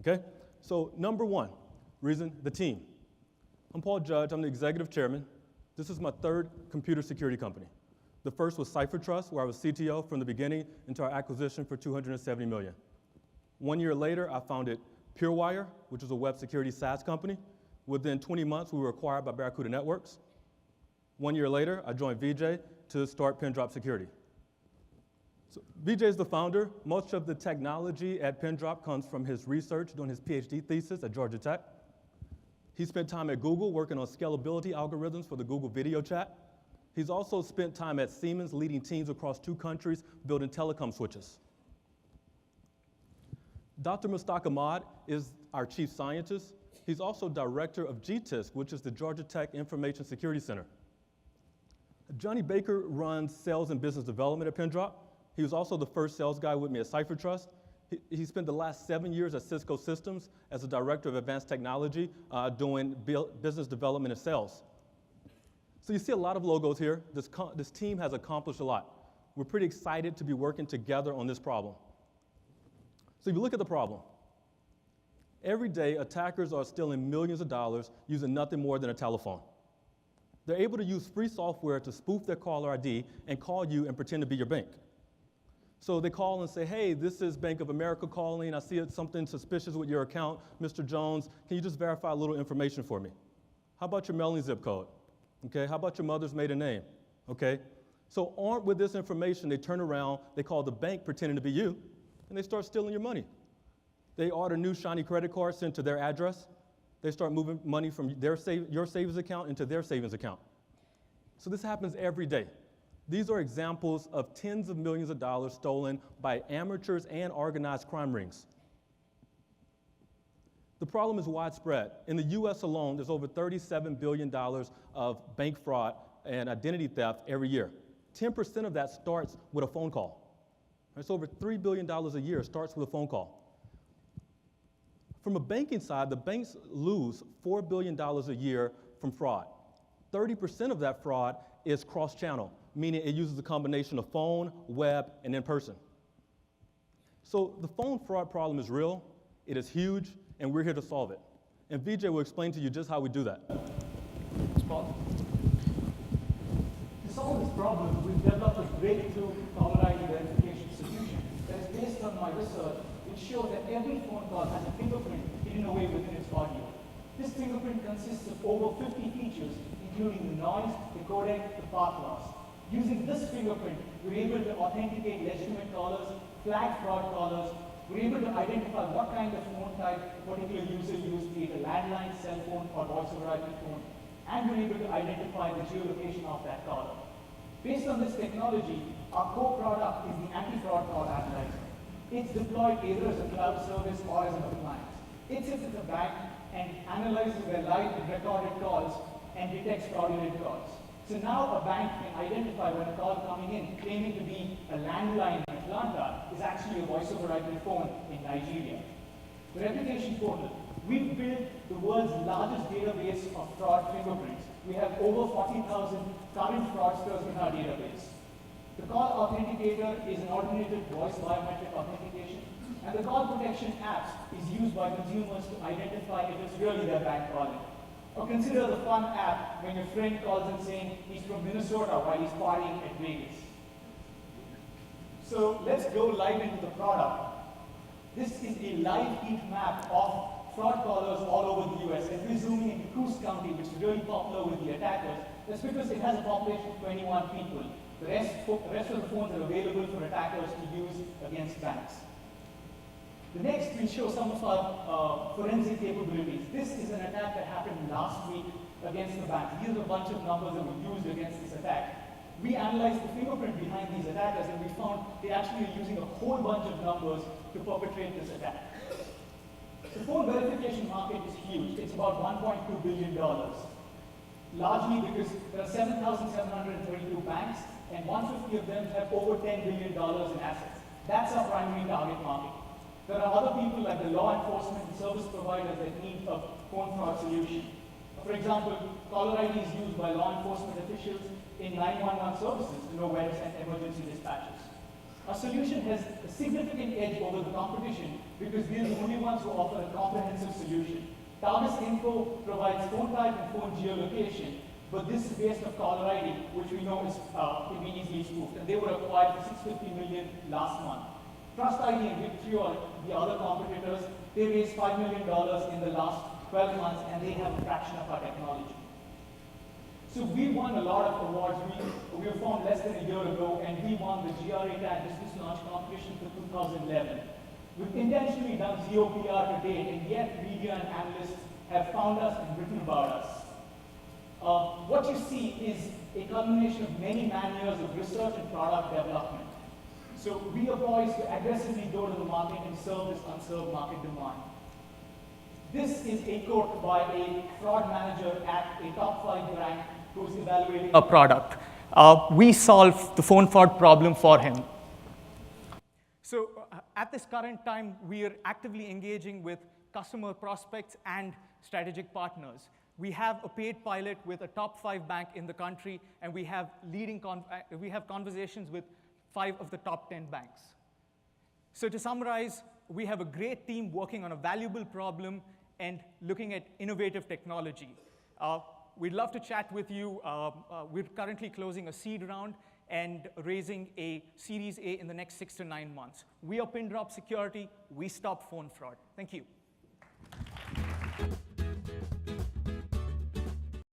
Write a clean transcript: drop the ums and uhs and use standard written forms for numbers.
okay? So number one, reason, the team. I'm Paul Judge, I'm the executive chairman. This is my third computer security company. The first was Cipher Trust, where I was CTO from the beginning into our acquisition for $270 million. 1 year later, I founded PureWire, which is a web security SaaS company. Within 20 months, we were acquired by Barracuda Networks. 1 year later, I joined Vijay to start Pindrop Security. So Vijay is the founder. Much of the technology at Pindrop comes from his research doing his PhD thesis at Georgia Tech. He spent time at Google working on scalability algorithms for the Google video chat. He's also spent time at Siemens leading teams across 2 countries building telecom switches. Dr. Mustaq Ahmad is our chief scientist. He's also director of GTISC, which is the Georgia Tech Information Security Center. Johnny Baker runs sales and business development at Pindrop. He was also the first sales guy with me at Cipher Trust. He spent the last 7 years at Cisco Systems as a director of advanced technology doing business development and sales. So you see a lot of logos here. This team has accomplished a lot. We're pretty excited to be working together on this problem. So if you look at the problem, every day attackers are stealing millions of dollars using nothing more than a telephone. They're able to use free software to spoof their caller ID and call you and pretend to be your bank. So they call and say, hey, this is Bank of America calling. I see it's something suspicious with your account. Mr. Jones, can you just verify a little information for me? How about your mailing zip code? Okay, how about your mother's maiden name? Okay, so armed with this information, they turn around, they call the bank pretending to be you, and they start stealing your money. They order new shiny credit cards sent to their address. They start moving money from your savings account into their savings account. So this happens every day. These are examples of tens of millions of dollars stolen by amateurs and organized crime rings. The problem is widespread. In the US alone, there's over $37 billion of bank fraud and identity theft every year. 10% of that starts with a phone call. It's over $3 billion a year starts with a phone call. From a banking side, the banks lose $4 billion a year from fraud. 30% of that fraud is cross-channel, meaning it uses a combination of phone, web, and in person. So the phone fraud problem is real, it is huge, and we're here to solve it. And Vijay will explain to you just how we do that. Well, to solve this problem, we've developed a breakthrough caller ID verification solution that is based on my research, which shows that every phone call has a fingerprint hidden away within its audio. This fingerprint consists of over 50 features, including the noise, the codec, the path loss. Using this fingerprint, we're able to authenticate legitimate callers, flag fraud callers, we're able to identify what kind of phone type a particular user used, be it a landline, cell phone, or voice over IP phone, and we're able to identify the geolocation of that caller. Based on this technology, our core product is the anti-fraud call analyzer. It's deployed either as a cloud service or as an appliance. It sits at the bank and analyzes their live and recorded calls and detects fraudulent calls. So now a bank can identify when a call coming in claiming to be a landline in Atlanta is actually a voice over IP phone in Nigeria. The replication portal. We've built the world's largest database of fraud fingerprints. We have over 40,000 current fraudsters in our database. The call authenticator is an alternative voice biometric authentication, and the call protection apps is used by consumers to identify if it's really their bank calling. Or consider the fun app when your friend calls in saying he's from Minnesota while he's partying at Vegas. So let's go live into the product. This is a live heat map of fraud callers all over the US. If we zoom in into Coos County, which is really popular with the attackers, that's because it has a population of 21 people. The rest of the phones are available for attackers to use against banks. The next, we show some of our forensic capabilities. This is an attack that happened last week against the bank. These are a bunch of numbers that were used against this attack. We analyzed the fingerprint behind these attackers, and we found they actually are using a whole bunch of numbers to perpetrate this attack. The phone verification market is huge. It's about $1.2 billion, largely because there are 7,732 banks, and 150 of them have over $10 billion in assets. That's our primary target market. There are other people like the law enforcement and service providers that need a phone fraud solution. For example, caller ID is used by law enforcement officials in 911 services to know where to send emergency dispatches. Our solution has a significant edge over the competition because we're the only ones who offer a comprehensive solution. Targus Info provides phone type and phone geolocation, but this is based on caller ID, which we know is, can be easily spoofed. And they were acquired for $650 million last month. Trust ID and Victriol, the other competitors, they raised $5 million in the last 12 months, and they have a fraction of our technology. So we won a lot of awards. We were formed less than a year ago, and we won the GRA Tag Business Launch Competition for 2011. We've intentionally done zero PR to date, and yet media and analysts have found us and written about us. What you see is a culmination of many man-years of research and product development. So we are poised to aggressively go to the market and serve this unserved market demand. This is echoed by a fraud manager at a top 5 bank who's evaluating a product. We solve the phone fraud problem for him. So at this current time, we are actively engaging with customer prospects and strategic partners. We have a paid pilot with a top 5 bank in the country, and we have conversations with 5 of the top 10 banks. So to summarize, we have a great team working on a valuable problem and looking at innovative technology. We'd love to chat with you. We're currently closing a seed round and raising a Series A in the next 6 to 9 months. We are Pindrop Security. We stop phone fraud. Thank you.